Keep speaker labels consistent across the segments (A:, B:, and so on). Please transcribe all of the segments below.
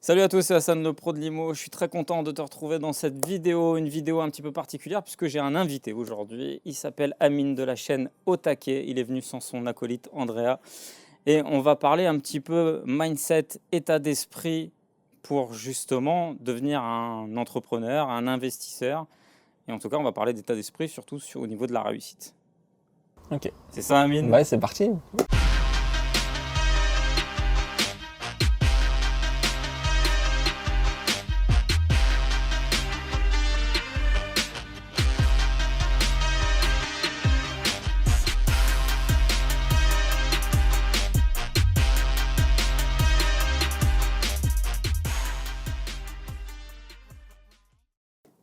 A: Salut à tous, c'est Hassan le pro de Limo. Je suis très content de te retrouver dans cette vidéo, une vidéo un petit peu particulière puisque j'ai un invité aujourd'hui. Il s'appelle Amine de la chaîne Otake. Il est venu sans son acolyte Andrea et on va parler un petit peu mindset, état d'esprit pour justement devenir un entrepreneur, un investisseur. Et en tout cas, on va parler d'état d'esprit surtout au niveau de la réussite.
B: Ok.
A: C'est ça, Amine?
B: Ouais, c'est parti.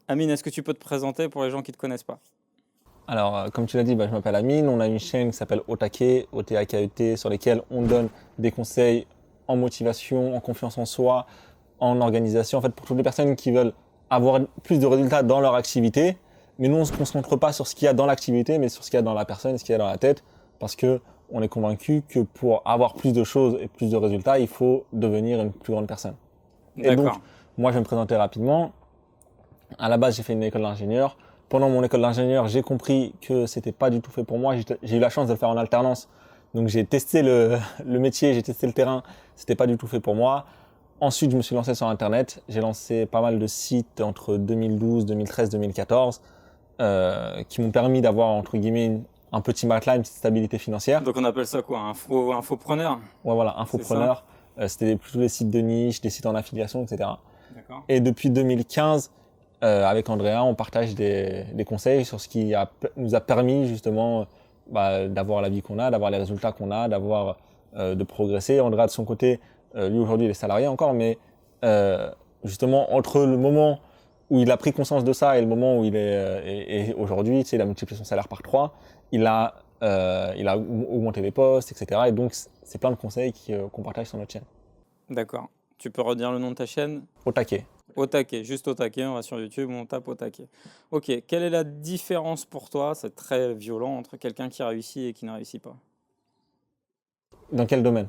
A: Amine, est-ce que tu peux te présenter pour les gens qui ne te connaissent pas?
B: Alors, comme tu l'as dit, je m'appelle Amine. On a une chaîne qui s'appelle Otake, O-T-A-K-E-T, sur lesquelles on donne des conseils en motivation, en confiance en soi, en organisation. En fait, pour toutes les personnes qui veulent avoir plus de résultats dans leur activité. Mais nous, on ne se concentre pas sur ce qu'il y a dans l'activité, mais sur ce qu'il y a dans la personne, ce qu'il y a dans la tête. Parce que on est convaincu que pour avoir plus de choses et plus de résultats, il faut devenir une plus grande personne. Et donc,
A: D'accord.
B: moi, je vais me présenter rapidement. À la base, j'ai fait une école d'ingénieur. Pendant mon école d'ingénieur, j'ai compris que c'était pas du tout fait pour moi. J'ai eu la chance de le faire en alternance. Donc, j'ai testé le métier, j'ai testé le terrain. C'était pas du tout fait pour moi. Ensuite, je me suis lancé sur Internet. J'ai lancé pas mal de sites entre 2012, 2013, 2014 qui m'ont permis d'avoir, entre guillemets, un petit matelas, une petite stabilité financière.
A: Donc on appelle ça quoi? Infopreneur?
B: Ouais, voilà,
A: C'est ça?
B: infopreneur. C'était plutôt des sites de niche, des sites en affiliation, etc.
A: D'accord.
B: Et depuis 2015, avec Andrea, on partage des conseils sur ce qui nous a permis justement d'avoir la vie qu'on a, d'avoir les résultats qu'on a, de progresser. Andrea, de son côté, lui aujourd'hui, il est salarié encore, mais justement, entre le moment où il a pris conscience de ça et le moment où il est et aujourd'hui, il a multiplié son salaire par 3, il a augmenté les postes, etc. Et donc, c'est plein de conseils qu'on partage sur notre chaîne.
A: D'accord. Tu peux redire le nom de ta chaîne?
B: Au taquet.
A: Otake, juste Otake, on va sur YouTube, on tape Otake. Ok, quelle est la différence pour toi, c'est très violent, entre quelqu'un qui réussit et qui ne réussit pas?
B: Dans quel domaine?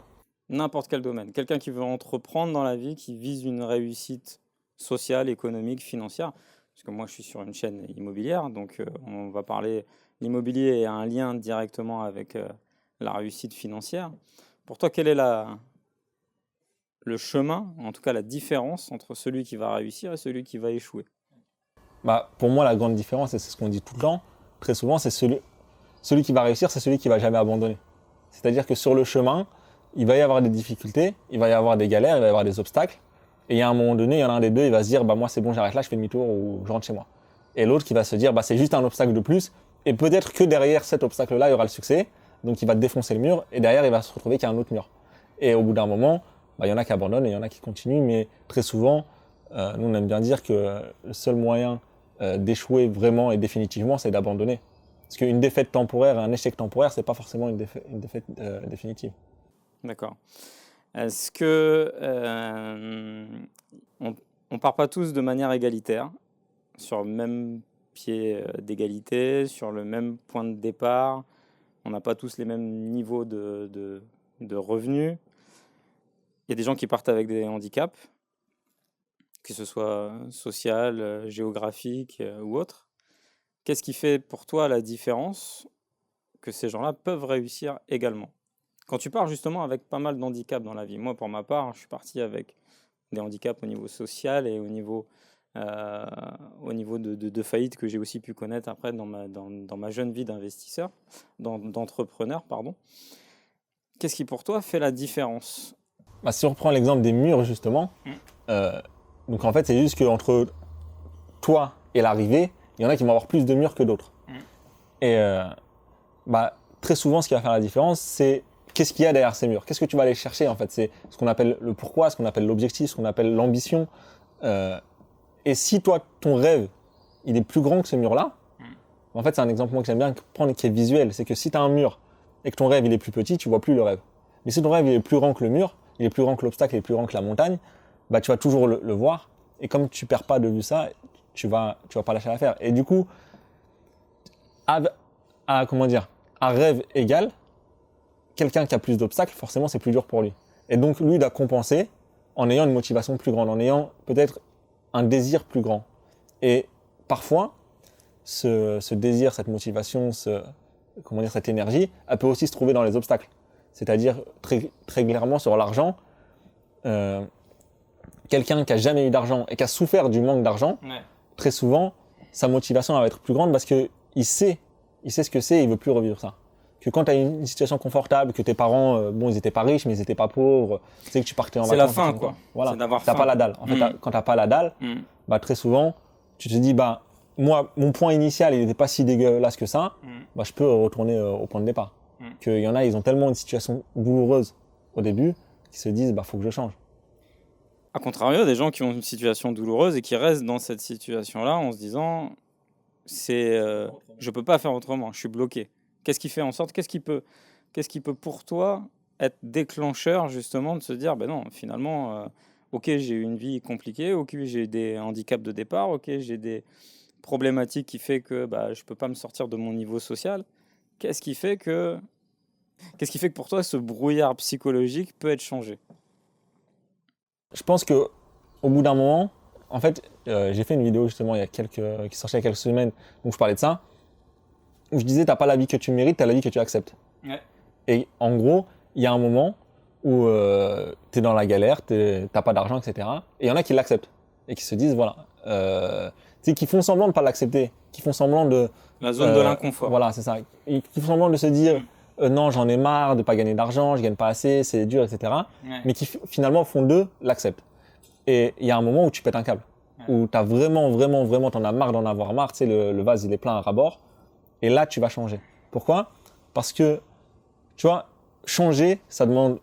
A: N'importe quel domaine. Quelqu'un qui veut entreprendre dans la vie, qui vise une réussite sociale, économique, financière. Parce que moi, je suis sur une chaîne immobilière, donc on va parler. L'immobilier a un lien directement avec la réussite financière. Pour toi, quelle est le chemin, en tout cas la différence entre celui qui va réussir et celui qui va échouer?
B: Pour moi, la grande différence, et c'est ce qu'on dit tout le temps, très souvent, c'est celui qui va réussir, c'est celui qui va jamais abandonner. C'est-à-dire que sur le chemin, il va y avoir des difficultés, il va y avoir des galères, il va y avoir des obstacles. Et à un moment donné, il y en a un des deux, il va se dire, moi c'est bon, j'arrête là, je fais demi-tour ou je rentre chez moi. Et l'autre qui va se dire, c'est juste un obstacle de plus. Et peut-être que derrière cet obstacle-là, il y aura le succès. Donc il va défoncer le mur et derrière, il va se retrouver qu'il y a un autre mur. Et au bout d'un moment, il y en a qui abandonnent et il y en a qui continuent. Mais très souvent, nous on aime bien dire que le seul moyen d'échouer vraiment et définitivement, c'est d'abandonner. Parce qu'une défaite temporaire, un échec temporaire, c'est pas forcément une défaite définitive.
A: D'accord. Est-ce que on part pas tous de manière égalitaire, sur le même pied d'égalité, sur le même point de départ? On n'a pas tous les mêmes niveaux de revenus. Il y a des gens qui partent avec des handicaps, que ce soit social, géographique ou autre. Qu'est-ce qui fait pour toi la différence que ces gens-là peuvent réussir également? Quand tu pars justement avec pas mal d'handicaps dans la vie. Moi, pour ma part, je suis parti avec des handicaps au niveau social et euh, au niveau de faillite que j'ai aussi pu connaître après dans ma jeune vie d'investisseur, d'entrepreneur, pardon. Qu'est-ce qui pour toi fait la différence?
B: Si on reprend l'exemple des murs, justement, donc en fait, c'est juste qu'entre toi et l'arrivée, il y en a qui vont avoir plus de murs que d'autres. Et très souvent, ce qui va faire la différence, c'est qu'est-ce qu'il y a derrière ces murs? Qu'est-ce que tu vas aller chercher, en fait? C'est ce qu'on appelle le pourquoi, ce qu'on appelle l'objectif, ce qu'on appelle l'ambition. Et si toi, ton rêve, il est plus grand que ce mur-là, en fait, c'est un exemple moi que j'aime bien prendre qui est visuel. C'est que si tu as un mur et que ton rêve, il est plus petit, tu vois plus le rêve. Mais si ton rêve, il est plus grand que le mur, il est plus grand que l'obstacle, il est plus grand que la montagne, tu vas toujours le voir. Et comme tu perds pas de vue ça, tu vas pas lâcher l'affaire. Et du coup, à rêve égal, quelqu'un qui a plus d'obstacles, forcément, c'est plus dur pour lui. Et donc, lui, il a compensé en ayant une motivation plus grande, en ayant peut-être un désir plus grand. Et parfois, ce désir, cette motivation, cette énergie, elle peut aussi se trouver dans les obstacles. C'est-à-dire, très, très clairement, sur l'argent, quelqu'un qui n'a jamais eu d'argent et qui a souffert du manque d'argent, très souvent, sa motivation va être plus grande parce qu'il sait ce que c'est et il ne veut plus revivre ça. Que quand tu as une situation confortable, que tes parents, ils n'étaient pas riches, mais ils n'étaient pas pauvres, tu sais que tu partais en vacances.
A: C'est la fin, quoi.
B: Voilà,
A: c'est d'avoir
B: tu n'as pas la dalle. En fait, quand tu n'as pas la dalle, bah, très souvent, tu te dis, bah, moi, mon point initial, il n'était pas si dégueulasse que ça, bah, je peux retourner au point de départ. Qu'il y en a, ils ont tellement une situation douloureuse au début, qu'ils se disent, bah, faut que je change.
A: A contrario, des gens qui ont une situation douloureuse et qui restent dans cette situation-là en se disant, je peux pas faire autrement, je suis bloqué. Qu'est-ce qui fait en sorte, qu'est-ce qui peut pour toi être déclencheur justement de se dire, ben non, finalement, ok, j'ai eu une vie compliquée, ok, j'ai des handicaps de départ, ok, j'ai des problématiques qui fait que je peux pas me sortir de mon niveau social. Qu'est-ce qui fait que pour toi ce brouillard psychologique peut être changé?
B: Je pense que au bout d'un moment, en fait, j'ai fait une vidéo justement qui sortait il y a quelques semaines où je parlais de ça, où je disais t'as pas la vie que tu mérites, t'as la vie que tu acceptes. Ouais. Et en gros, il y a un moment où t'es dans la galère, t'as pas d'argent, etc. Et il y en a qui l'acceptent et qui se disent voilà, tu sais, qui font semblant de pas l'accepter, qui font semblant de
A: la zone de l'inconfort.
B: Voilà, c'est ça. Qui font semblant de se dire non, j'en ai marre de pas gagner d'argent, je gagne pas assez, c'est dur, etc. Ouais. Mais qui finalement, au fond d'eux, l'acceptent. Et il y a un moment où tu pètes un câble, où tu as vraiment, t'en as marre d'en avoir marre, tu sais, le vase, il est plein à ras-bord. Et là, tu vas changer. Pourquoi? Parce que, tu vois, changer, ça demande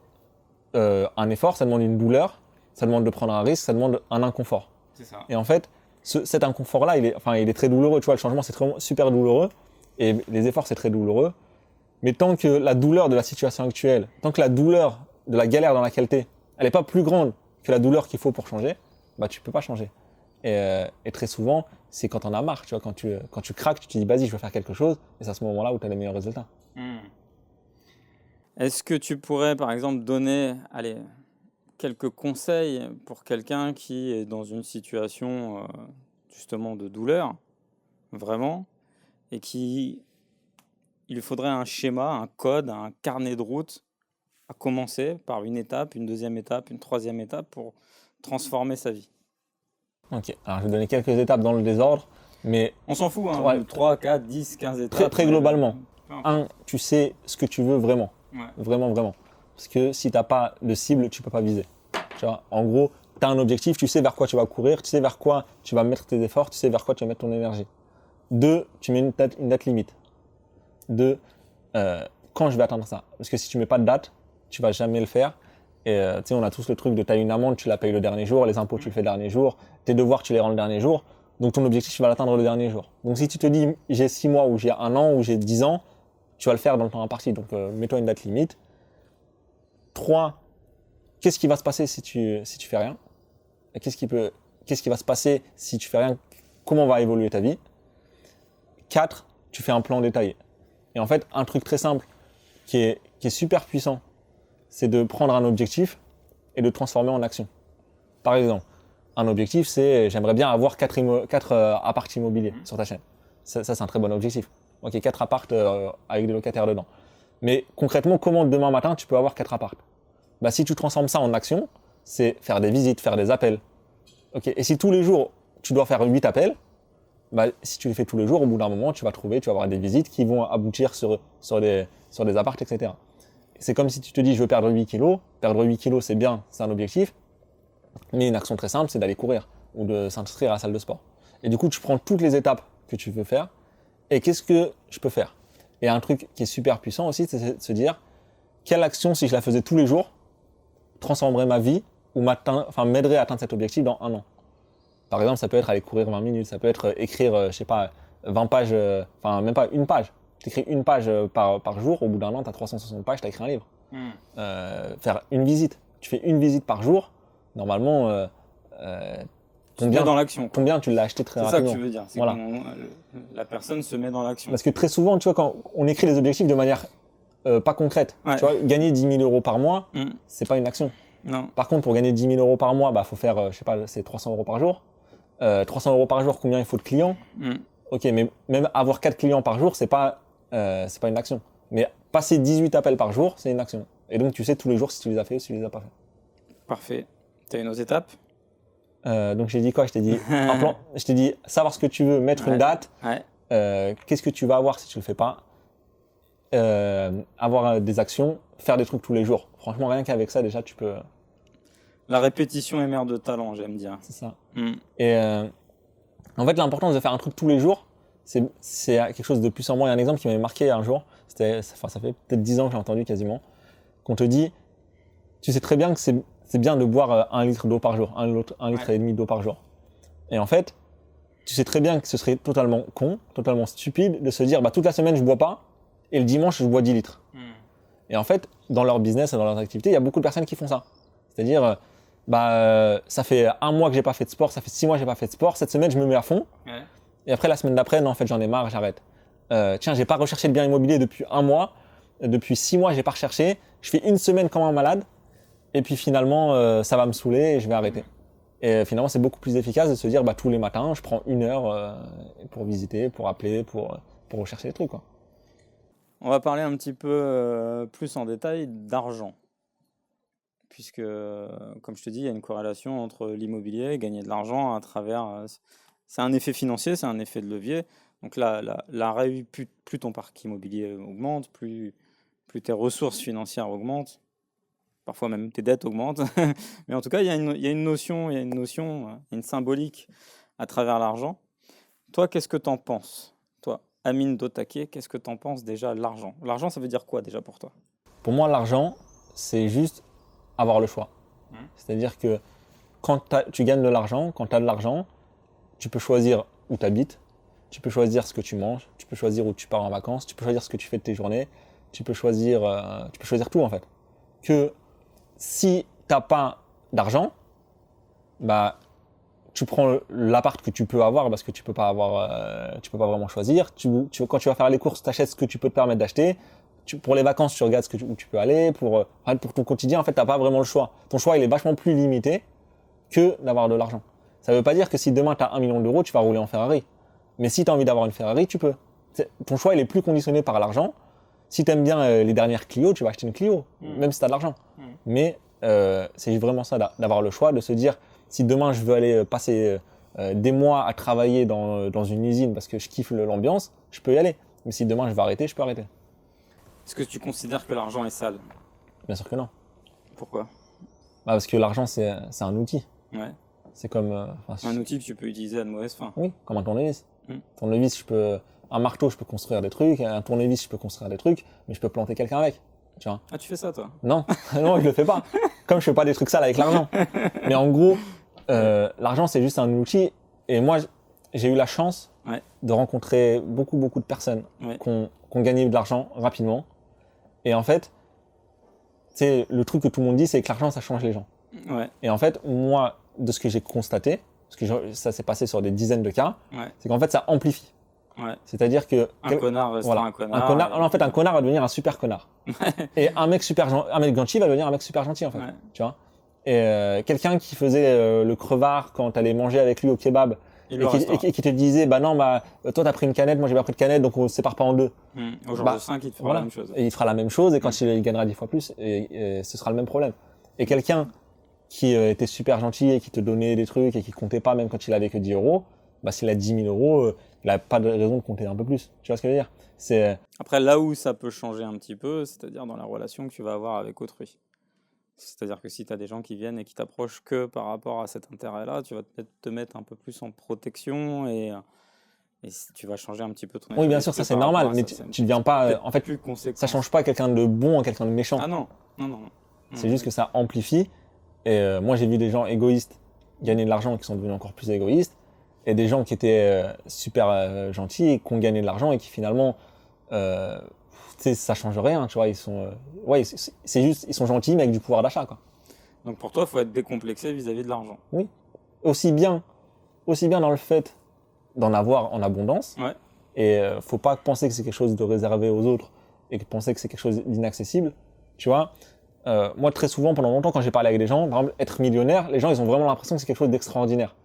B: un effort, ça demande une douleur, ça demande de prendre un risque, ça demande un inconfort. C'est ça. Et en fait, cet inconfort-là, il est très douloureux. Tu vois, le changement, c'est super douloureux. Et les efforts, c'est très douloureux. Mais tant que la douleur de la situation actuelle, tant que la douleur de la galère dans laquelle tu es, elle n'est pas plus grande que la douleur qu'il faut pour changer, bah tu peux pas changer. Et très souvent, c'est quand on a marre, tu vois, quand tu craques, tu te dis vas-y, je veux faire quelque chose, et c'est à ce moment-là où tu as les meilleurs résultats.
A: Est-ce que tu pourrais, par exemple, donner quelques conseils pour quelqu'un qui est dans une situation justement de douleur, vraiment, et il lui faudrait un schéma, un code, un carnet de route à commencer par une étape, une deuxième étape, une troisième étape pour transformer sa vie?
B: Ok, alors je vais donner quelques étapes dans le désordre, mais...
A: On s'en fout, hein, ouais. 3, 4, 10, 15 étapes.
B: Très globalement. Tu sais ce que tu veux vraiment. Ouais. Vraiment. Parce que si tu n'as pas de cible, tu ne peux pas viser. Tu vois, en gros, tu as un objectif, tu sais vers quoi tu vas courir, tu sais vers quoi tu vas mettre tes efforts, tu sais vers quoi tu vas mettre ton énergie. 2, tu mets une date limite. 2, quand je vais atteindre ça. Parce que si tu ne mets pas de date, tu ne vas jamais le faire. Et tu sais, on a tous le truc de tu as une amende, tu la payes le dernier jour, les impôts, tu le fais le dernier jour, tes devoirs, tu les rends le dernier jour. Donc ton objectif, tu vas l'atteindre le dernier jour. Donc si tu te dis j'ai 6 mois ou j'ai 1 an ou j'ai 10 ans, tu vas le faire dans le temps imparti. Donc mets-toi une date limite. 3, qu'est-ce qui va se passer si tu fais rien? Qu'est-ce qui va se passer si tu fais rien? Comment va évoluer ta vie? 4, tu fais un plan détaillé. Et en fait, un truc très simple qui est super puissant, c'est de prendre un objectif et de le transformer en action. Par exemple, un objectif, c'est j'aimerais bien avoir 4 apparts immobiliers sur ta chaîne. Ça, c'est un très bon objectif. Ok, 4 apparts avec des locataires dedans. Mais concrètement, comment demain matin tu peux avoir 4 apparts? Bah, si tu transformes ça en action, c'est faire des visites, faire des appels. Okay. Et si tous les jours tu dois faire 8 appels, bah, si tu les fais tous les jours, au bout d'un moment, tu vas avoir des visites qui vont aboutir sur des apparts, etc. C'est comme si tu te dis, je veux perdre 8 kilos. Perdre 8 kilos, c'est bien, c'est un objectif. Mais une action très simple, c'est d'aller courir ou de s'inscrire à la salle de sport. Et du coup, tu prends toutes les étapes que tu veux faire. Et qu'est-ce que je peux faire? Et un truc qui est super puissant aussi, c'est de se dire, quelle action, si je la faisais tous les jours, transformerait ma vie ou m'aiderait à atteindre cet objectif dans 1 an? Par exemple, ça peut être aller courir 20 minutes, ça peut être écrire, 20 pages, même pas une page. Tu écris une page par jour, au bout d'un an, tu as 360 pages, tu as écrit un livre. Faire une visite. Tu fais une visite par jour, normalement,
A: dans l'action.
B: Combien tu l'as acheté très rapidement.
A: C'est ça que tu veux dire. Voilà. La personne se met dans l'action.
B: Parce que très souvent, tu vois, quand on écrit les objectifs de manière pas concrète, tu vois, gagner 10 000 euros par mois, c'est pas une action.
A: Non.
B: Par contre, pour gagner 10 000 euros par mois, bah, faut faire, je sais pas, c'est 300 euros par jour. 300 euros par jour, combien il faut de clients? Ok, mais même avoir 4 clients par jour, c'est pas une action. Mais passer 18 appels par jour, c'est une action. Et donc, tu sais tous les jours si tu les as fait ou si tu les as pas fait.
A: Parfait. Tu as une autre étape?
B: Donc, j'ai dit quoi? Je t'ai dit un plan. Je t'ai dit savoir ce que tu veux, mettre une date.
A: Ouais.
B: Qu'est-ce que tu vas avoir si tu le fais pas? Avoir des actions, faire des trucs tous les jours. Franchement, rien qu'avec ça, déjà, tu peux.
A: La répétition est mère de talent, j'aime dire.
B: C'est ça. Et en fait, l'importance de faire un truc tous les jours, c'est quelque chose de puissant. Moi, il y a un exemple qui m'avait marqué un jour. Ça fait peut-être 10 ans que j'ai entendu quasiment. Qu'on te dit, tu sais très bien que c'est bien de boire 1 litre d'eau par jour, 1 litre et demi d'eau par jour. Et en fait, tu sais très bien que ce serait totalement con, totalement stupide de se dire, bah, toute la semaine, je bois pas et le dimanche, je bois 10 litres. Et en fait, dans leur business et dans leurs activités, il y a beaucoup de personnes qui font ça. C'est-à-dire, ça fait 1 mois que j'ai pas fait de sport, ça fait 6 mois que j'ai pas fait de sport, cette semaine, je me mets à fond.
A: Ouais.
B: Et après, la semaine d'après, non, en fait, j'en ai marre, j'arrête. Tiens, j'ai pas recherché le bien immobilier depuis 1 mois, depuis 6 mois, j'ai pas recherché. Je fais 1 semaine comme un malade, et puis finalement, ça va me saouler et je vais arrêter. Et finalement, c'est beaucoup plus efficace de se dire, bah, tous les matins, je prends 1 heure pour visiter, pour appeler, pour rechercher les trucs, quoi.
A: On va parler un petit peu plus en détail d'argent. Puisque, comme je te dis, il y a une corrélation entre l'immobilier et gagner de l'argent à travers. C'est un effet financier, c'est un effet de levier. Donc là, plus ton parc immobilier augmente, plus tes ressources financières augmentent, parfois même tes dettes augmentent. Mais en tout cas, il y a une notion, une symbolique à travers l'argent. Toi, qu'est-ce que tu en penses? Toi, Amine Dotake, qu'est-ce que tu en penses déjà de l'argent? L'argent, ça veut dire quoi déjà pour toi?
B: Pour moi, l'argent, c'est juste avoir le choix. C'est-à-dire que quand tu gagnes de l'argent, quand tu as de l'argent, tu peux choisir où tu habites, tu peux choisir ce que tu manges, tu peux choisir où tu pars en vacances, tu peux choisir ce que tu fais de tes journées, tu peux choisir tout en fait. Que si tu n'as pas d'argent, bah, tu prends l'appart que tu peux avoir parce que tu peux pas vraiment choisir. Quand tu vas faire les courses, tu achètes ce que tu peux te permettre d'acheter. Pour les vacances, tu regardes où tu peux aller. Pour ton quotidien, en fait, tu n'as pas vraiment le choix. Ton choix, il est vachement plus limité que d'avoir de l'argent. Ça ne veut pas dire que si demain tu as 1 million d'euros, tu vas rouler en Ferrari. Mais si tu as envie d'avoir une Ferrari, tu peux. Ton choix, il est plus conditionné par l'argent. Si tu aimes bien les dernières Clio, tu vas acheter une Clio, même si tu as de l'argent. Mais c'est vraiment ça, d'avoir le choix, de se dire, si demain je veux aller passer des mois à travailler dans une usine parce que je kiffe l'ambiance, je peux y aller. Mais si demain je veux arrêter, je peux arrêter.
A: Est-ce que tu considères que l'argent est sale?
B: Bien sûr que non.
A: Pourquoi?
B: Parce que l'argent, c'est un outil.
A: Ouais.
B: C'est comme...
A: un outil que tu peux utiliser à de mauvaise fin.
B: Oui, comme un tournevis. Tournevis, un marteau, je peux construire des trucs. Un tournevis, je peux construire des trucs, mais je peux planter quelqu'un avec. Tu vois.
A: Ah, tu fais ça, toi?
B: Non, non, je le fais pas. Comme je fais pas des trucs sales avec l'argent. Mais en gros, l'argent, c'est juste un outil. Et moi, j'ai eu la chance de rencontrer beaucoup de personnes qui ont gagné de l'argent rapidement. Et en fait, le truc que tout le monde dit, c'est que l'argent, ça change les gens.
A: Ouais.
B: Et en fait, moi, de ce que j'ai constaté, parce que ça s'est passé sur des dizaines de cas, c'est qu'en fait, ça amplifie.
A: Ouais.
B: C'est-à-dire que
A: un connard restera un connard.
B: En fait, un connard va devenir un super connard. Et un mec gentil va devenir un mec super gentil, en fait.
A: Ouais.
B: Tu vois. Et quelqu'un qui faisait le crevard quand t'allais manger avec lui au kebab et qui te disait, bah non, toi t'as pris une canette, moi j'ai pas pris de canette, donc on se sépare pas en deux.
A: Au jour de 5, il te fera la même chose.
B: Et il fera la même chose, et quand il gagnera 10 fois plus, et ce sera le même problème. Et quelqu'un qui était super gentil et qui te donnait des trucs et qui comptait pas même quand il avait que 10 euros, s'il a 10 000 euros, il n'a pas de raison de compter un peu plus. Tu vois ce que je veux dire?
A: Après, là où ça peut changer un petit peu, c'est-à-dire dans la relation que tu vas avoir avec autrui. C'est-à-dire que si tu as des gens qui viennent et qui t'approchent que par rapport à cet intérêt-là, tu vas peut-être te mettre un peu plus en protection et tu vas changer un petit peu ton état.
B: Oui, bien sûr, ça c'est normal, mais tu ne deviens pas. En fait, ça change pas quelqu'un de bon en quelqu'un de méchant.
A: Ah non.
B: C'est juste que ça amplifie. Et moi, j'ai vu des gens égoïstes gagner de l'argent et qui sont devenus encore plus égoïstes, et des gens qui étaient super gentils et qui ont gagné de l'argent et qui finalement, ça change rien, tu vois. Ils sont, c'est juste, ils sont gentils mais avec du pouvoir d'achat, quoi.
A: Donc pour toi, il faut être décomplexé vis-à-vis de l'argent.
B: Oui. Aussi bien dans le fait d'en avoir en abondance.
A: Ouais.
B: Et faut pas penser que c'est quelque chose de réservé aux autres et penser que c'est quelque chose d'inaccessible. Tu vois, moi, très souvent, pendant longtemps, quand j'ai parlé avec des gens, par exemple, être millionnaire, les gens, ils ont vraiment l'impression que c'est quelque chose d'extraordinaire.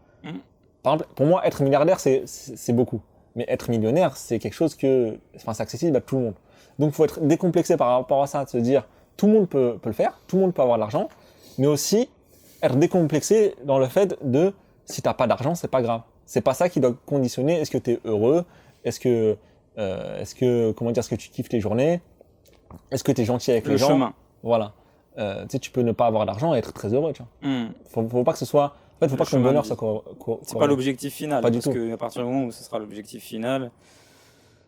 B: Par exemple, pour moi, être milliardaire, c'est beaucoup. Mais être millionnaire, c'est quelque chose c'est accessible à tout le monde. Donc, il faut être décomplexé par rapport à ça, de se dire, tout le monde peut le faire, tout le monde peut avoir de l'argent, mais aussi être décomplexé dans le fait de, si t'as pas d'argent, c'est pas grave. C'est pas ça qui doit conditionner, est-ce que tu es heureux, est-ce que tu kiffes tes journées, est-ce que tu es gentil avec les gens.
A: Le chemin.
B: Voilà. Tu peux ne pas avoir d'argent et être très heureux, tu vois. Faut pas que ce soit... En fait, faut pas que ton bonheur soit...
A: C'est pas l'objectif final.
B: Pas du tout.
A: Parce qu'à partir du moment où ce sera l'objectif final,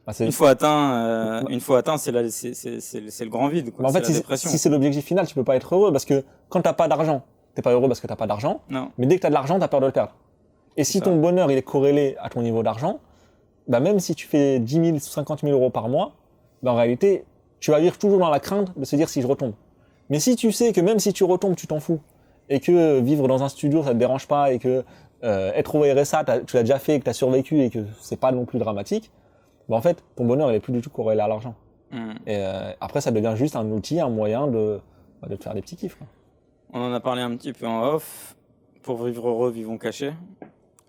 B: Bah,
A: une fois atteint, c'est le grand vide, quoi.
B: Bah, en fait,
A: c'est la dépression.
B: si c'est l'objectif final, tu peux pas être heureux parce que quand t'as pas d'argent, t'es pas heureux parce que t'as pas d'argent.
A: Non.
B: Mais dès que t'as de l'argent, t'as peur de le perdre. Et si ton bonheur il est corrélé à ton niveau d'argent, bah même si tu fais 10 000, 50 000 euros par mois, bah en réalité, tu vas vivre toujours dans la crainte de se dire si je retombe. Mais si tu sais que même si tu retombes, tu t'en fous, et que vivre dans un studio, ça te dérange pas, et que être au RSA, tu l'as déjà fait, que tu as survécu, et que c'est pas non plus dramatique, bah en fait, ton bonheur, il est plus du tout corrélé à l'argent. Et après, ça devient juste un outil, un moyen de te faire des petits kiffs, quoi.
A: On en a parlé un petit peu en off. Pour vivre heureux, vivons cachés.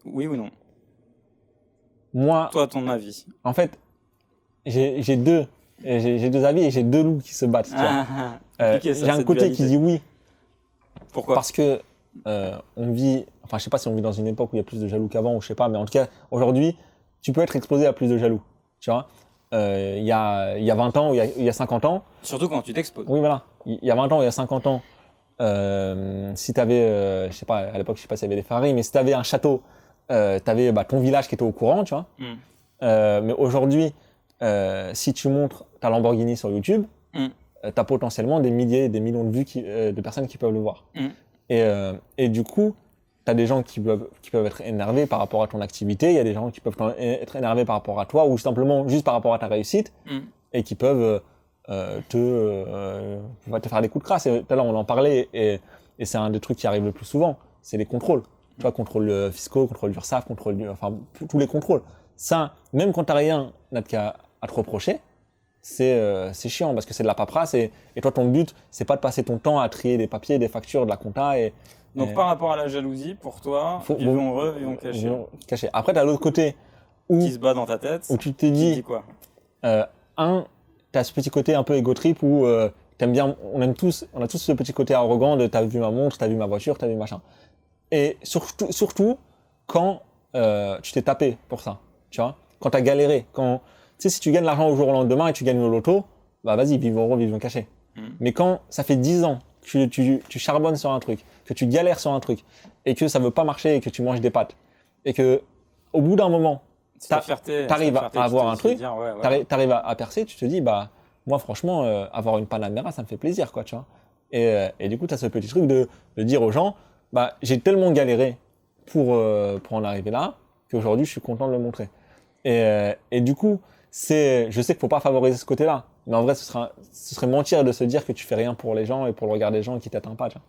A: Oui ou non?
B: Moi,
A: toi, ton avis?
B: En fait, j'ai deux avis et j'ai deux loups qui se battent. J'ai un côté qui dit oui.
A: Pourquoi?
B: Parce que on vit, enfin je sais pas si on vit dans une époque où il y a plus de jaloux qu'avant ou je sais pas, mais en tout cas aujourd'hui, tu peux être exposé à plus de jaloux. Tu vois, il y a 20 ans ou il y a 50 ans.
A: Surtout quand tu t'exposes.
B: Oui voilà, il y a 20 ans ou il y a 50 ans, si tu avais, je sais pas, à l'époque je sais pas s'il y avait des Ferrari, mais si tu avais un château, tu avais ton village qui était au courant, tu vois. Mais aujourd'hui, si tu montres ta Lamborghini sur YouTube, tu as potentiellement des milliers, des millions de vues de personnes qui peuvent le voir. Et du coup, tu as des gens qui peuvent être énervés par rapport à ton activité, il y a des gens qui peuvent être énervés par rapport à toi ou simplement juste par rapport à ta réussite et qui peuvent te faire des coups de crasse. Et tout à l'heure, on en parlait et c'est un des trucs qui arrive le plus souvent, c'est les contrôles. Tu vois, contrôle fiscaux, contrôle d'URSSAF, enfin tous les contrôles. Ça, même quand t'as rien à te reprocher, c'est chiant parce que c'est de la paperasse et toi ton but c'est pas de passer ton temps à trier des papiers, des factures, de la compta
A: donc par rapport à la jalousie, pour toi, vivons heureux, vivons cachés.
B: Après t'as l'autre côté
A: qui se bat dans ta tête,
B: où tu te dis
A: quoi
B: t'as ce petit côté un peu égo trip où t'aimes bien, on a tous ce petit côté arrogant de t'as vu ma montre, t'as vu ma voiture, t'as vu machin. Et surtout quand tu t'es tapé pour ça, tu vois, quand t'as galéré, quand tu sais, si tu gagnes l'argent au jour au lendemain et tu gagnes le loto, bah vas-y, vivons heureux, vivons cachés. Mais quand ça fait 10 ans que tu charbonnes sur un truc, que tu galères sur un truc, et que ça veut pas marcher et que tu manges des pâtes, et que au bout d'un moment, t'arrives à avoir un truc, t'arrives à percer, tu te dis, bah moi franchement, avoir une Panamera, ça me fait plaisir, quoi, tu vois. Et du coup, t'as ce petit truc de dire aux gens, bah j'ai tellement galéré pour en arriver là, qu'aujourd'hui je suis content de le montrer. Et du coup, je sais qu'il faut pas favoriser ce côté-là, mais en vrai, ce serait mentir de se dire que tu fais rien pour les gens et pour le regard des gens qui t'atteignent pas, tu vois.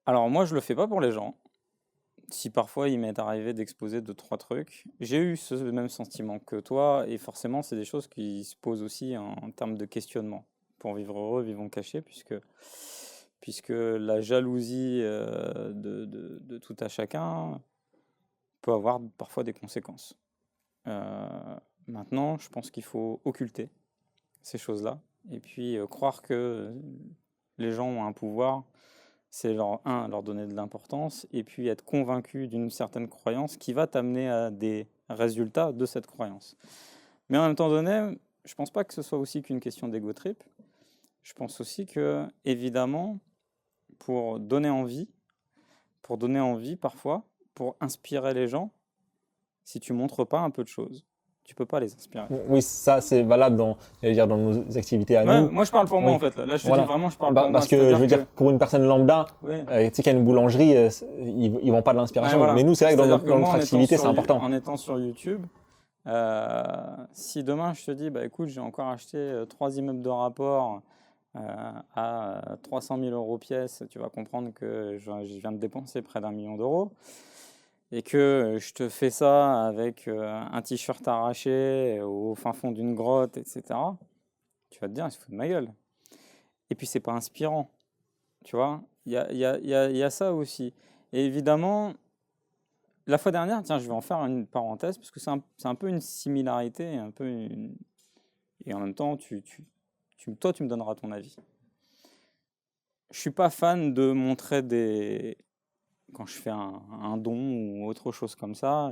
A: Alors moi, je le fais pas pour les gens. Si parfois il m'est arrivé d'exposer 2-3 trucs, j'ai eu ce même sentiment que toi, et forcément, c'est des choses qui se posent aussi en termes de questionnement. Pour vivre heureux, vivons cachés, puisque la jalousie de tout à chacun peut avoir parfois des conséquences. Maintenant, je pense qu'il faut occulter ces choses-là et puis croire que les gens ont un pouvoir, c'est leur donner de l'importance et puis être convaincu d'une certaine croyance qui va t'amener à des résultats de cette croyance. Mais en même temps donné, je pense pas que ce soit aussi qu'une question d'ego trip. Je pense aussi que, évidemment, pour donner envie parfois, pour inspirer les gens, si tu montres pas un peu de choses, tu peux pas les inspirer.
B: Oui, ça c'est valable dans nos activités à nous.
A: Moi je parle pour moi en fait. Là je te dis vraiment, je parle pour moi.
B: Parce que je veux dire, pour une personne lambda, tu sais qu'il y a une boulangerie, ils vont pas de l'inspiration. Mais nous, c'est vrai que dans notre activité, c'est important.
A: En étant sur YouTube, si demain je te dis, bah écoute, j'ai encore acheté 3 immeubles de rapport à 300 000 € pièce, tu vas comprendre que je viens de dépenser près d'1 million d'euros. Et que je te fais ça avec un t-shirt arraché au fin fond d'une grotte, etc., tu vas te dire, il se fout de ma gueule. Et puis, c'est pas inspirant. Tu vois, il y a ça aussi. Et évidemment, la fois dernière, tiens, je vais en faire une parenthèse, parce que c'est un peu une similarité, et en même temps, toi, tu me donneras ton avis. Je suis pas fan de montrer quand je fais un don ou autre chose comme ça,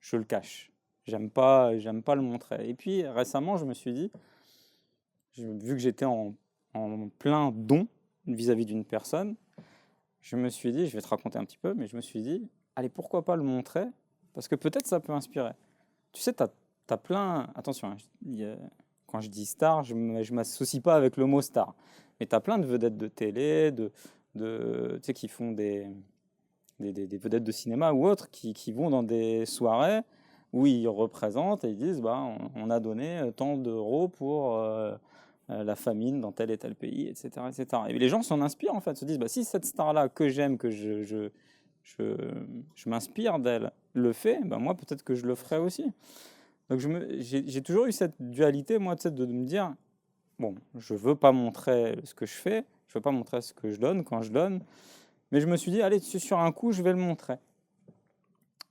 A: je le cache. J'aime pas le montrer. Et puis récemment, je me suis dit, vu que j'étais en plein don vis-à-vis d'une personne, je me suis dit, je vais te raconter un petit peu, mais je me suis dit, allez, pourquoi pas le montrer? Parce que peut-être ça peut inspirer. Tu sais, t'as plein. Attention, hein, quand je dis star, je m'associe pas avec le mot star. Mais t'as plein de vedettes de télé, tu sais, qui font des vedettes de cinéma ou autres, qui vont dans des soirées où ils représentent et ils disent, bah, on a donné tant d'euros pour la famine dans tel et tel pays, etc., etc. Et les gens s'en inspirent en fait, se disent, bah, si cette star-là que j'aime, que je, je m'inspire d'elle, le fait, bah, moi peut-être que je le ferai aussi. Donc j'ai toujours eu cette dualité, moi, tu sais, de me dire, bon, je veux pas montrer ce que je fais, je veux pas montrer ce que je donne quand je donne, mais je me suis dit, allez, sur un coup, je vais le montrer.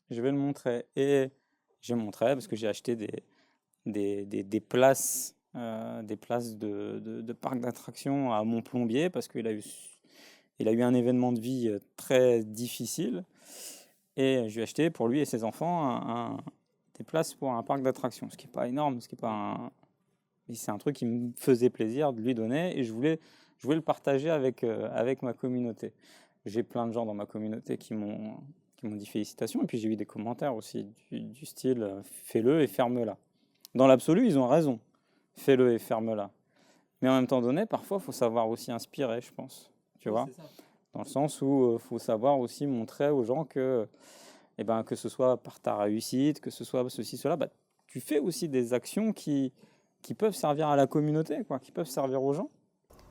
A: Je vais le montrer. Et j'ai montré parce que j'ai acheté des places de parc d'attractions à mon plombier parce il a eu un événement de vie très difficile. Et je lui ai acheté pour lui et ses enfants des places pour un parc d'attractions, ce qui n'est pas énorme, ce qui est pas mais c'est un truc qui me faisait plaisir de lui donner et je voulais le partager avec ma communauté. J'ai plein de gens dans ma communauté qui m'ont dit félicitations et puis j'ai eu des commentaires aussi du style fais-le et ferme-la. Dans l'absolu, ils ont raison. Fais-le et ferme-la. Mais en même temps donné, parfois, il faut savoir aussi inspirer, je pense. Tu vois?
B: C'est ça.
A: Dans le sens où il faut savoir aussi montrer aux gens que, eh ben, que ce soit par ta réussite, que ce soit ceci, cela, bah, tu fais aussi des actions qui peuvent servir à la communauté, quoi, qui peuvent servir aux gens.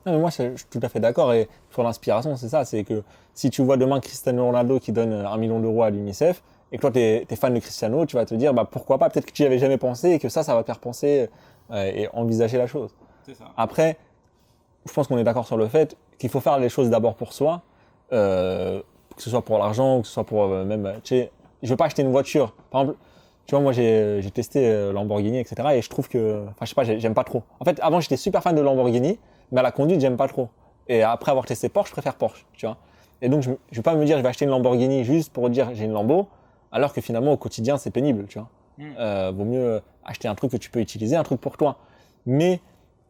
B: Non, mais moi, je suis tout à fait d'accord. Et sur l'inspiration, c'est ça. C'est que si tu vois demain Cristiano Ronaldo qui donne 1 million d'euros à l'UNICEF, et que toi, tu es fan de Cristiano, tu vas te dire, bah, pourquoi pas, peut-être que tu n'y avais jamais pensé, et que ça va te faire penser et envisager la chose.
A: C'est ça.
B: Après, je pense qu'on est d'accord sur le fait qu'il faut faire les choses d'abord pour soi, que ce soit pour l'argent, ou que ce soit pour même, tu sais, je veux pas acheter une voiture. Par exemple, tu vois, moi j'ai testé Lamborghini, etc. Et je trouve que, enfin, je sais pas, j'aime pas trop. En fait, avant j'étais super fan de Lamborghini, mais à la conduite j'aime pas trop. Et après avoir testé Porsche, je préfère Porsche, tu vois. Et donc je vais pas me dire je vais acheter une Lamborghini juste pour dire j'ai une Lambo, alors que finalement au quotidien c'est pénible, tu vois. Vaut mieux acheter un truc que tu peux utiliser, un truc pour toi. Mais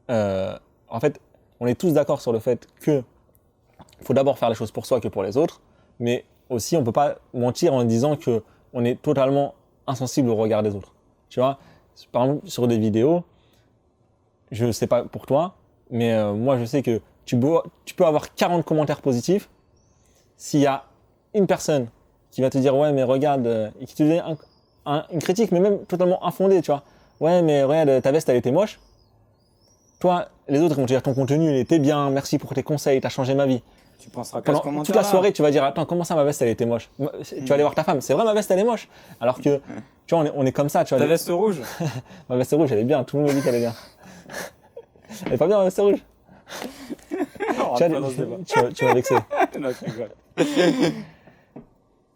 B: en fait, on est tous d'accord sur le fait que il faut d'abord faire les choses pour soi que pour les autres, mais aussi on peut pas mentir en disant que on est totalement insensible au regard des autres. Tu vois, par exemple sur des vidéos, je sais pas pour toi, mais moi je sais que tu peux avoir 40 commentaires positifs. S'il y a une personne qui va te dire ouais mais regarde et qui te donne une critique mais même totalement infondée, tu vois, ouais mais regarde ta veste elle était moche. Toi, les autres vont te dire ton contenu il était bien, merci pour tes conseils, t'as changé ma vie.
A: Tu penseras qu'à ce
B: Pendant
A: commentaire-là.
B: toute la soirée, tu vas dire attends comment ça ma veste elle était moche. Tu vas aller voir ta femme, c'est vrai ma veste elle est moche. Alors que tu vois on est comme ça, tu vois.
A: Ta veste rouge.
B: Ma veste rouge elle est bien, tout le monde me dit qu'elle est bien. Elle est pas bien ma veste rouge.
A: Non,
B: Tu
A: rentre
B: vas,
A: pas dans ce débat.
B: tu vas vexer.
A: Non, je rigole.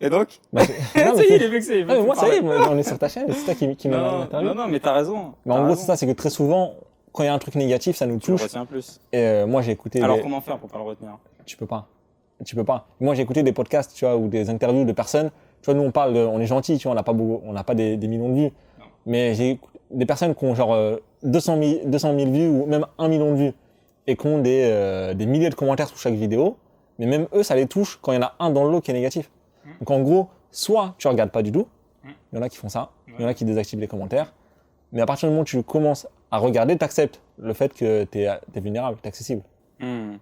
A: Et donc?
B: Bah,
A: Ça
B: non, mais
A: y est,
B: c'est-
A: il est vexé. Il veut
B: Ah, mais
A: plus
B: moi ça y est,
A: parler.
B: on est sur ta chaîne, c'est toi qui m'a
A: Non,
B: interviewé.
A: non, non, mais t'as raison.
B: Mais en
A: T'as
B: gros
A: raison.
B: c'est ça, c'est que très souvent quand il y a un truc négatif ça nous
A: Tu le
B: touche.
A: retiens plus.
B: Et moi j'ai écouté
A: Alors
B: des...
A: comment faire pour pas le retenir?
B: Tu peux pas. Tu peux pas. Moi, j'ai écouté des podcasts, tu vois, ou des interviews de personnes. Tu vois, nous, on est gentils, tu vois, on n'a pas des millions de vues.
A: Non.
B: Mais j'ai des personnes qui ont genre 200 000 vues ou même 1 million de vues et qui ont des milliers de commentaires sous chaque vidéo. Mais même eux, ça les touche quand il y en a un dans le lot qui est négatif. Donc en gros, soit tu regardes pas du tout. Il y en a qui font ça. Il y en a qui désactivent les commentaires. Mais à partir du moment où tu commences à regarder, tu acceptes le fait que tu es vulnérable, tu es accessible.
A: Hmm.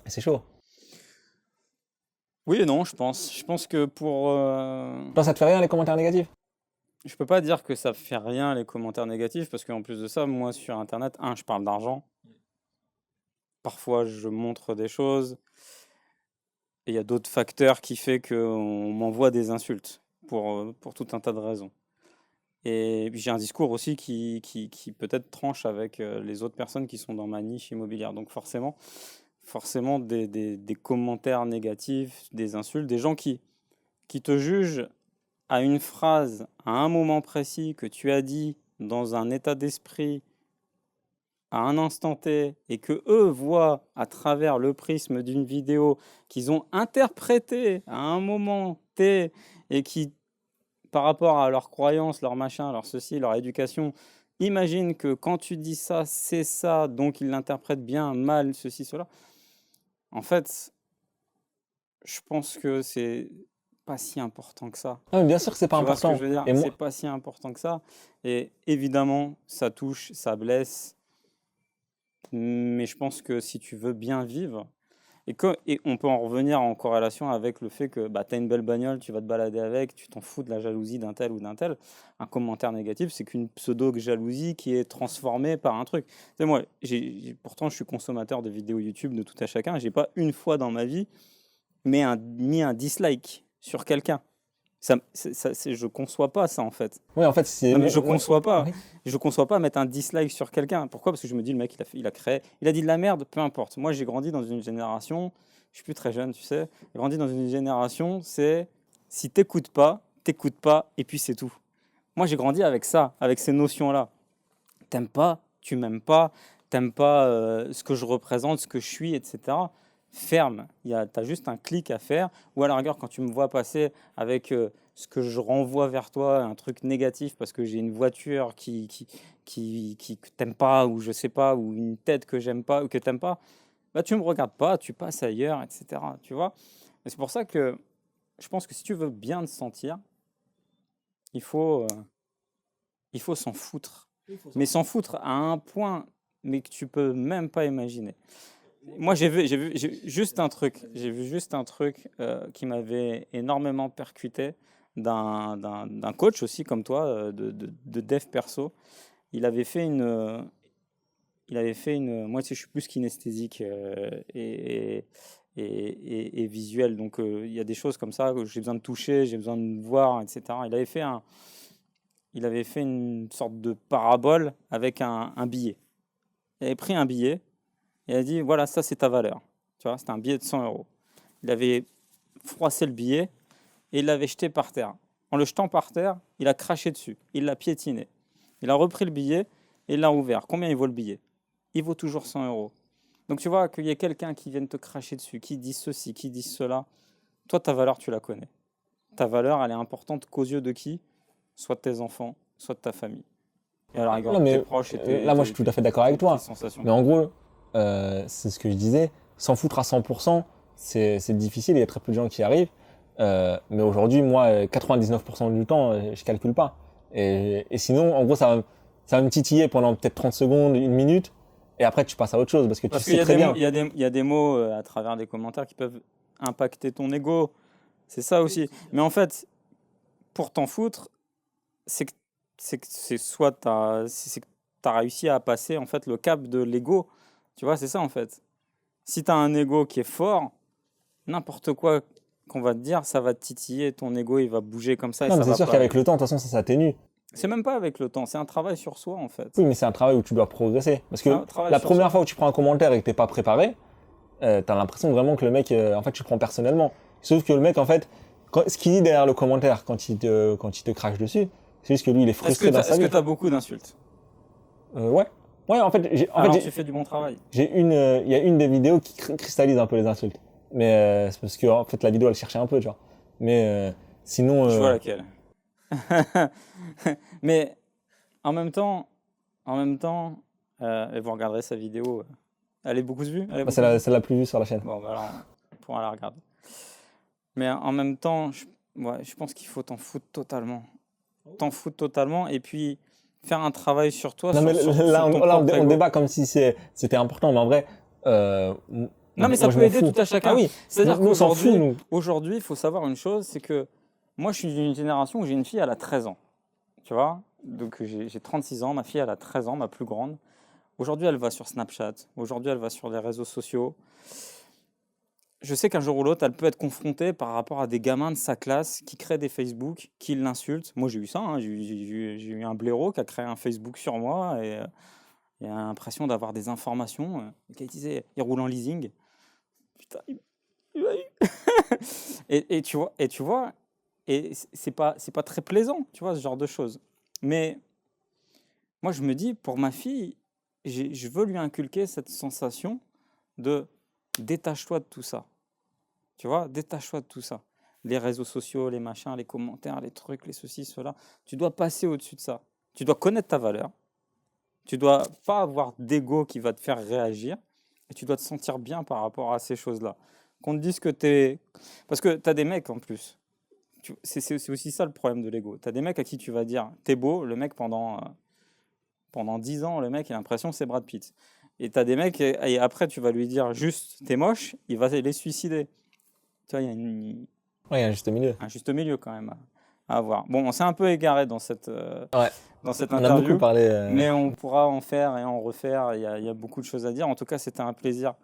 B: Et c'est chaud.
A: Oui et non, je pense. Je pense que
B: Toi, ça te fait rien les commentaires négatifs?
A: je peux pas dire que ça fait rien les commentaires négatifs parce qu'en plus de ça, moi sur Internet, je parle d'argent. Parfois, je montre des choses et il y a d'autres facteurs qui fait qu'on m'envoie des insultes pour tout un tas de raisons. Et puis j'ai un discours aussi qui peut-être tranche avec les autres personnes qui sont dans ma niche immobilière. Donc forcément des commentaires négatifs, des insultes, des gens qui te jugent à une phrase, à un moment précis que tu as dit dans un état d'esprit à un instant T et que eux voient à travers le prisme d'une vidéo qu'ils ont interprété à un moment T et qui, par rapport à leurs croyances, leur machin, leur ceci, leur éducation, imaginent que quand tu dis ça, c'est ça, donc ils l'interprètent bien, mal, ceci, cela. En fait, je pense que c'est pas si important que ça.
B: Non, mais bien sûr que c'est pas
A: Tu vois ce que
B: important.
A: je veux dire?
B: Et moi,
A: C'est pas si important que ça. Et évidemment, ça touche, ça blesse. Mais je pense que si tu veux bien vivre, et on peut en revenir en corrélation avec le fait que bah, tu as une belle bagnole, tu vas te balader avec, tu t'en fous de la jalousie d'un tel ou d'un tel. Un commentaire négatif, c'est qu'une pseudo-jalousie qui est transformée par un truc. Tu sais, moi, pourtant, je suis consommateur de vidéos YouTube de tout à chacun. J'ai pas une fois dans ma vie mis un dislike sur quelqu'un. Je conçois pas ça en fait.
B: oui, en fait, c'est.
A: Non mais je conçois pas.
B: Oui.
A: Je conçois pas mettre un dislike sur quelqu'un. Pourquoi? Parce que je me dis le mec il a créé, il a dit de la merde, peu importe. Moi j'ai grandi dans une génération, je suis plus très jeune, tu sais. J'ai grandi dans une génération, c'est si t'écoutes pas et puis c'est tout. Moi j'ai grandi avec ça, avec ces notions-là. T'aimes pas, tu m'aimes pas, t'aimes pas ce que je représente, ce que je suis, etc. Ferme. T'as juste un clic à faire. Ou à la rigueur, quand tu me vois passer avec ce que je renvoie vers toi, un truc négatif parce que j'ai une voiture que t'aimes pas, ou je sais pas, ou une tête que j'aime pas, ou que t'aimes pas, bah tu me regardes pas, tu passes ailleurs, etc. Tu vois? Et c'est pour ça que je pense que si tu veux bien te sentir, il faut, euh, il faut s'en foutre. Mais s'en foutre à un point, mais que tu peux même pas imaginer. Moi, j'ai vu juste un truc qui m'avait énormément percuté d'un coach aussi comme toi, de dev perso. Il avait fait moi, tu sais, je suis plus kinesthésique et visuel, donc il y a des choses comme ça que j'ai besoin de toucher, j'ai besoin de voir, etc. Il avait fait une sorte de parabole avec un billet. Il avait pris un billet et il a dit, voilà, ça c'est ta valeur. Tu vois, c'était un billet de 100 euros. Il avait froissé le billet et il l'avait jeté par terre. En le jetant par terre, il a craché dessus, il l'a piétiné. Il a repris le billet et il l'a ouvert. Combien il vaut le billet? Il vaut toujours 100 euros. Donc tu vois, qu'il y ait quelqu'un qui vienne te cracher dessus, qui dit ceci, qui dit cela, toi, ta valeur, tu la connais. Ta valeur, elle est importante qu'aux yeux de qui? Soit de tes enfants, soit de ta famille. Et à la rigueur,
B: Non,
A: tes
B: mais
A: proches et
B: là, moi, je suis tout à fait d'accord avec
A: tes
B: toi.
A: sensations.
B: Mais en gros, c'est ce que je disais. S'en foutre à 100%, c'est difficile. Il y a très peu de gens qui y arrivent. Mais aujourd'hui, moi, 99% du temps, je calcule pas. Et sinon, en gros, ça va me titiller pendant peut-être 30 secondes, une minute. Et après, tu passes à autre chose parce que tu
A: Parce qu'il
B: sais très bien.
A: il y a des mots à travers des commentaires qui peuvent impacter ton ego. C'est ça aussi. Mais en fait, pour t'en foutre, c'est que c'est soit c'est que tu as réussi à passer en fait le cap de l'ego. Tu vois, c'est ça en fait. Si tu as un ego qui est fort, n'importe quoi qu'on va te dire, ça va te titiller, ton ego il va bouger comme ça et
B: Non, mais
A: ça
B: c'est
A: va
B: sûr
A: pas
B: qu'avec
A: aller.
B: le temps, de toute façon, ça s'atténue.
A: C'est même pas avec le temps, c'est un travail sur soi en fait.
B: Oui, mais c'est un travail où tu dois progresser. Parce
A: C'est
B: que
A: un travail
B: la
A: sur
B: première
A: soi.
B: fois où tu prends un commentaire et que t'es pas préparé, t'as l'impression vraiment que le mec, en fait, tu le prends personnellement. Sauf que le mec, en fait, ce qu'il dit derrière le commentaire quand il te crache dessus, c'est juste que lui, il est frustré dans sa
A: Est-ce que
B: vie.
A: tu as beaucoup d'insultes?
B: Ouais. Ouais, en fait,
A: Alors tu fais du bon travail.
B: il y a une des vidéos qui cristallise un peu les insultes. Mais c'est parce que, en fait, la vidéo, elle cherchait un peu, tu vois. Mais sinon,
A: Je vois laquelle. Mais en même temps, et vous regarderez sa vidéo. Elle est beaucoup vue? Elle est
B: bah,
A: beaucoup vue?
B: c'est la plus vue sur la chaîne.
A: Bon, bah alors, on pourra la regarder. Mais en même temps, ouais, je pense qu'il faut t'en foutre totalement. T'en foutre totalement et puis faire un travail sur toi,
B: Non, mais
A: sur ton propre
B: on
A: ego.
B: débat comme si c'était important, mais en vrai,
A: Non, mais ça
B: moi, je
A: peut
B: m'en
A: aider
B: fous.
A: tout à
B: Ah
A: chacun.
B: oui,
A: C'est-à-dire
B: nous, on s'en fout, nous.
A: aujourd'hui, il faut savoir une chose, c'est que moi, je suis d'une génération où j'ai une fille, elle a 13 ans. Tu vois? Donc j'ai 36 ans, ma fille, elle a 13 ans, ma plus grande. Aujourd'hui, elle va sur Snapchat. Aujourd'hui, elle va sur les réseaux sociaux. je sais qu'un jour ou l'autre, elle peut être confrontée par rapport à des gamins de sa classe qui créent des Facebook, qui l'insultent. Moi, j'ai eu ça, hein, j'ai eu un blaireau qui a créé un Facebook sur moi et il a l'impression d'avoir des informations. Qui disait, il roule en leasing. Putain, il m'a eu. Et tu vois, et c'est pas très plaisant, tu vois, ce genre de choses. Mais moi, je me dis, pour ma fille, je veux lui inculquer cette sensation de détache-toi de tout ça. Tu vois, détache-toi de tout ça. Les réseaux sociaux, les machins, les commentaires, les trucs, les ceci, cela. Tu dois passer au-dessus de ça. Tu dois connaître ta valeur. Tu dois pas avoir d'ego qui va te faire réagir. Et tu dois te sentir bien par rapport à ces choses-là. Qu'on te dise que t'es... Parce que tu as des mecs en plus. C'est aussi ça le problème de l'ego. Tu as des mecs à qui tu vas dire, t'es beau, le mec pendant 10 ans, le mec il a l'impression que c'est Brad Pitt. Et tu as des mecs, et après tu vas lui dire juste, t'es moche, il va les suicider. Tu vois, il y a
B: Ouais, il y a un juste milieu.
A: un juste milieu quand même à avoir. Bon, on s'est un peu égaré dans cette
B: Ouais. On a beaucoup
A: interview,
B: parlé.
A: mais on pourra en faire et en refaire. Il y a beaucoup de choses à dire. En tout cas, c'était un plaisir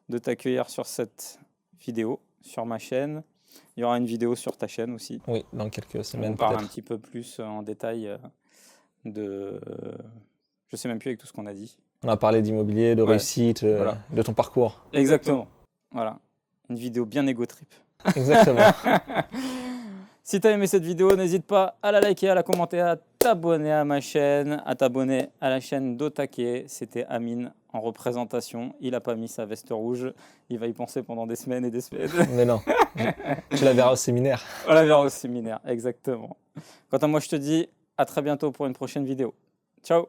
A: de t'accueillir sur cette vidéo, sur ma chaîne. Il y aura une vidéo sur ta chaîne aussi.
B: Oui, dans quelques
A: On
B: semaines
A: parle un
B: peut-être.
A: petit peu plus en détail de... Je sais même plus avec tout ce qu'on a dit.
B: On a parlé d'immobilier, de
A: Ouais,
B: réussite,
A: voilà.
B: de ton parcours.
A: Exactement. Voilà. Une vidéo bien égo trip.
B: Exactement.
A: Si tu as aimé cette vidéo, n'hésite pas à la liker, à la commenter, à t'abonner à ma chaîne, à t'abonner à la chaîne d'Otake. C'était Amine en représentation. Il n'a pas mis sa veste rouge. Il va y penser pendant des semaines et des semaines.
B: Mais non. Tu la verras au séminaire.
A: On la verra au séminaire, exactement. Quant à moi, je te dis à très bientôt pour une prochaine vidéo. Ciao!